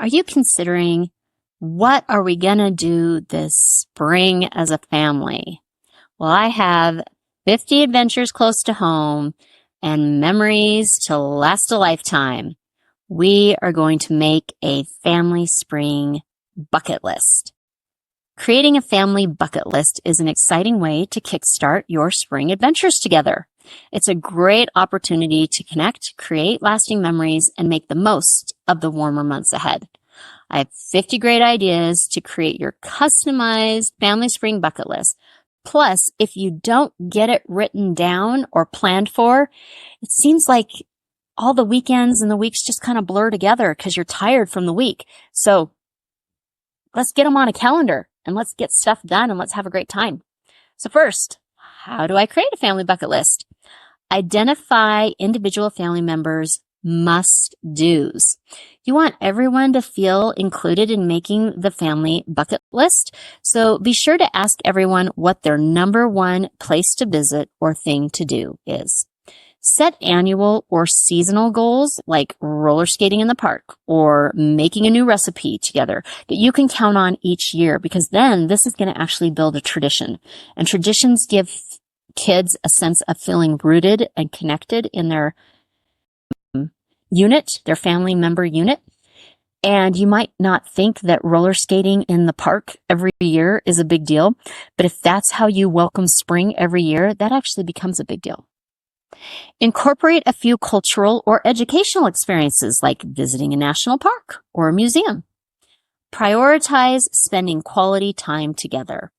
Are you considering what are we going to do this spring as a family? Well, I have 50 adventures close to home and memories to last a lifetime. We are going to make a family spring bucket list. Creating a family bucket list is an exciting way to kickstart your spring adventures together. It's a great opportunity to connect, create lasting memories, and make the most of the warmer months ahead. I have 50 great ideas to create your customized family spring bucket list. Plus, if you don't get it written down or planned for, it seems like all the weekends and the weeks just kind of blur together because you're tired from the week. So let's get them on a calendar and let's get stuff done and let's have a great time. So first, how do I create a family bucket list? Identify individual family members' must-dos. You want everyone to feel included in making the family bucket list. So be sure to ask everyone what their number one place to visit or thing to do is. Set annual or seasonal goals like roller skating in the park or making a new recipe together that you can count on each year, because then this is going to actually build a tradition. And traditions give kids a sense of feeling rooted and connected in their unit, their family member unit. And you might not think that roller skating in the park every year is a big deal, but if that's how you welcome spring every year, that actually becomes a big deal. Incorporate a few cultural or educational experiences like visiting a national park or a museum. Prioritize spending quality time together.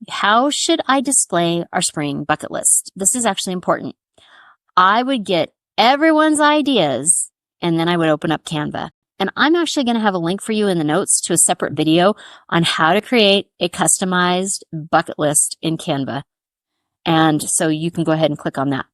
How should I display our spring bucket list? This is actually important. I would get everyone's ideas and then I would open up Canva. And I'm actually going to have a link for you in the notes to a separate video on how to create a customized bucket list in Canva. And so you can go ahead and click on that.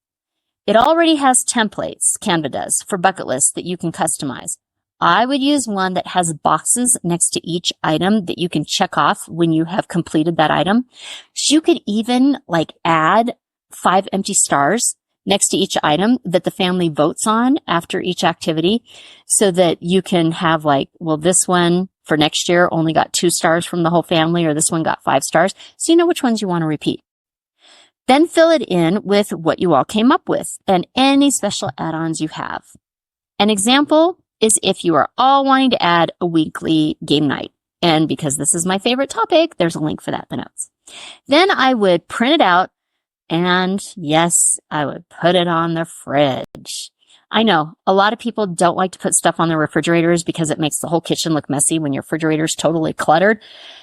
It already has templates, Canva does, for bucket lists that you can customize. I would use one that has boxes next to each item that you can check off when you have completed that item. So you could even add 5 empty stars next to each item that the family votes on after each activity, so that you can have this one for next year only got 2 stars from the whole family, or this one got 5 stars. So you know which ones you want to repeat. Then fill it in with what you all came up with and any special add-ons you have. An example is if you are all wanting to add a weekly game night. And because this is my favorite topic, there's a link for that in the notes. Then I would print it out, and yes, I would put it on the fridge. I know a lot of people don't like to put stuff on their refrigerators because it makes the whole kitchen look messy when your refrigerator's totally cluttered.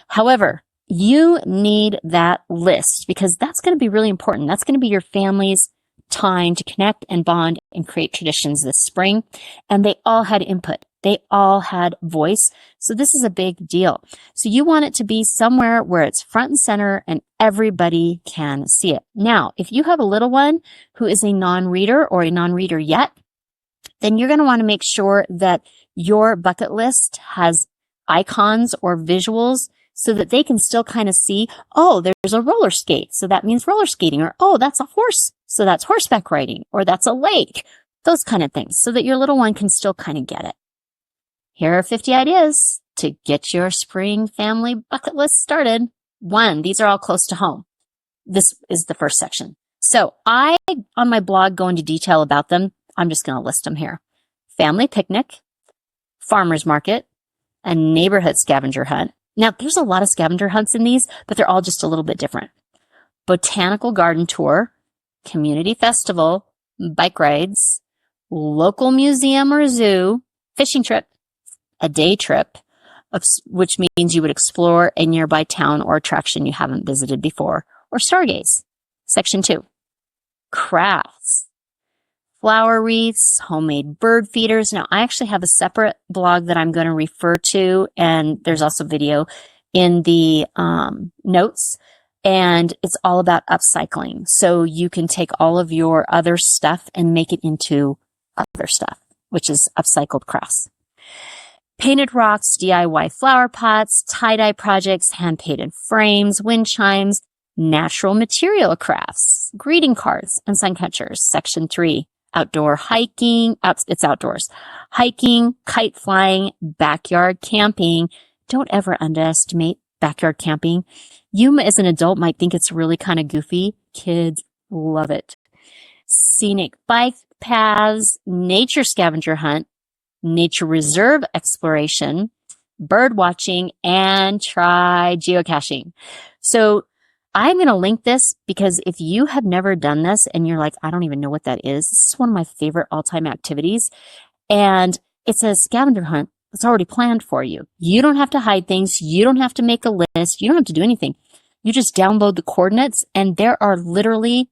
However, you need that list because that's going to be really important. That's going to be your family's time to connect and bond and create traditions this spring. And they all had input. They all had voice. So this is a big deal. So you want it to be somewhere where it's front and center and everybody can see it. Now, if you have a little one who is a non-reader or a non-reader yet, then you're going to want to make sure that your bucket list has icons or visuals so that they can still kind of see, oh, there's a roller skate, so that means roller skating, or oh, that's a horse, so that's horseback riding, or that's a lake, those kind of things, so that your little one can still kind of get it. Here are 50 ideas to get your spring family bucket list started. 1, these are all close to home. This is the first section. So I, on my blog, go into detail about them. I'm just going to list them here. Family picnic, farmer's market, a neighborhood scavenger hunt. Now, there's a lot of scavenger hunts in these, but they're all just a little bit different. Botanical garden tour, community festival, bike rides, local museum or zoo, fishing trip, a day trip, which means you would explore a nearby town or attraction you haven't visited before, or stargaze. Section 2, crafts, flower wreaths, homemade bird feeders. Now, I actually have a separate blog that I'm going to refer to, and there's also video in the notes, and it's all about upcycling. So you can take all of your other stuff and make it into other stuff, which is upcycled crafts. Painted rocks, DIY flower pots, tie-dye projects, hand-painted frames, wind chimes, natural material crafts, greeting cards, and sun catchers. Section 3. outdoor hiking, it's outdoors, hiking, kite flying, backyard camping. Don't ever underestimate backyard camping. You as an adult might think it's really kind of goofy. Kids love it. Scenic bike paths, nature scavenger hunt, nature reserve exploration, bird watching, and try geocaching. So I'm going to link this because if you have never done this and you're like, I don't even know what that is, this is one of my favorite all-time activities. And it's a scavenger hunt that's already planned for you. You don't have to hide things. You don't have to make a list. You don't have to do anything. You just download the coordinates, and there are literally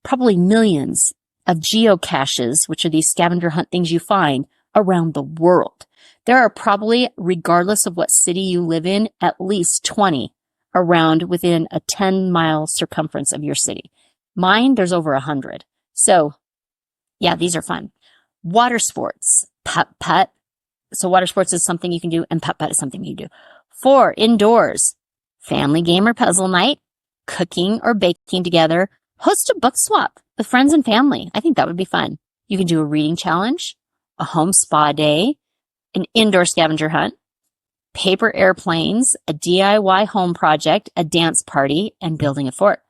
probably millions of geocaches, which are these scavenger hunt things you find around the world. There are probably, regardless of what city you live in, at least 20 around within a 10-mile circumference of your city. Mine, there's over 100. So yeah, these are fun. Water sports, putt-putt. So water sports is something you can do, and putt-putt is something you do. 4, indoors, family game or puzzle night, cooking or baking together, host a book swap with friends and family. I think that would be fun. You can do a reading challenge, a home spa day, an indoor scavenger hunt, paper airplanes, a DIY home project, a dance party, and building a fort.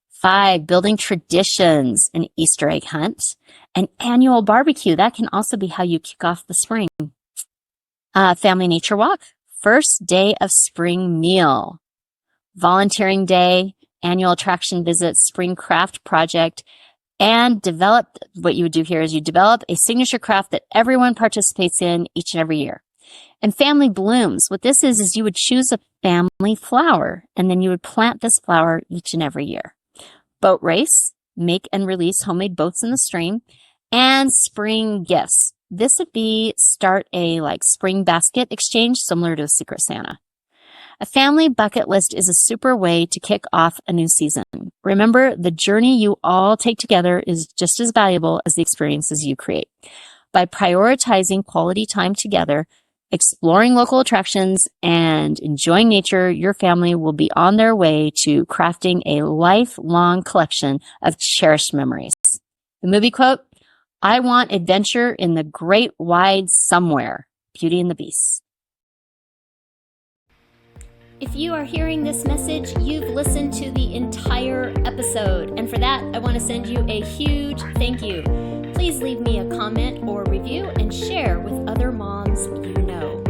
5, building traditions, an Easter egg hunt, an annual barbecue. That can also be how you kick off the spring. Family nature walk, first day of spring meal, volunteering day, annual attraction visit, spring craft project, and what you would do here is you develop a signature craft that everyone participates in each and every year. And family blooms. What this is you would choose a family flower, and then you would plant this flower each and every year. Boat race, make and release homemade boats in the stream, and spring gifts. This would be start a spring basket exchange similar to a Secret Santa. A family bucket list is a super way to kick off a new season. Remember, the journey you all take together is just as valuable as the experiences you create. By prioritizing quality time together, exploring local attractions, and enjoying nature, your family will be on their way to crafting a lifelong collection of cherished memories. The movie quote, I want adventure in the great wide somewhere. Beauty and the Beast. If you are hearing this message, you've listened to the entire episode. And for that, I want to send you a huge thank you. Please leave me a comment or review and share with other moms you know.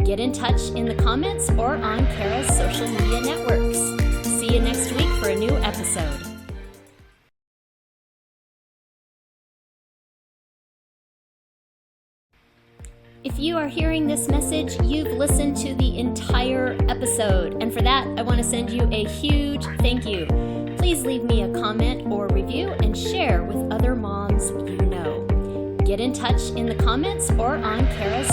Get in touch in the comments or on Kara's social media networks. See you next week for a new episode. If you are hearing this message, you've listened to the entire episode. And for that, I want to send you a huge thank you. Please leave me a comment or review and share with other moms you know. Get in touch in the comments or on Kara's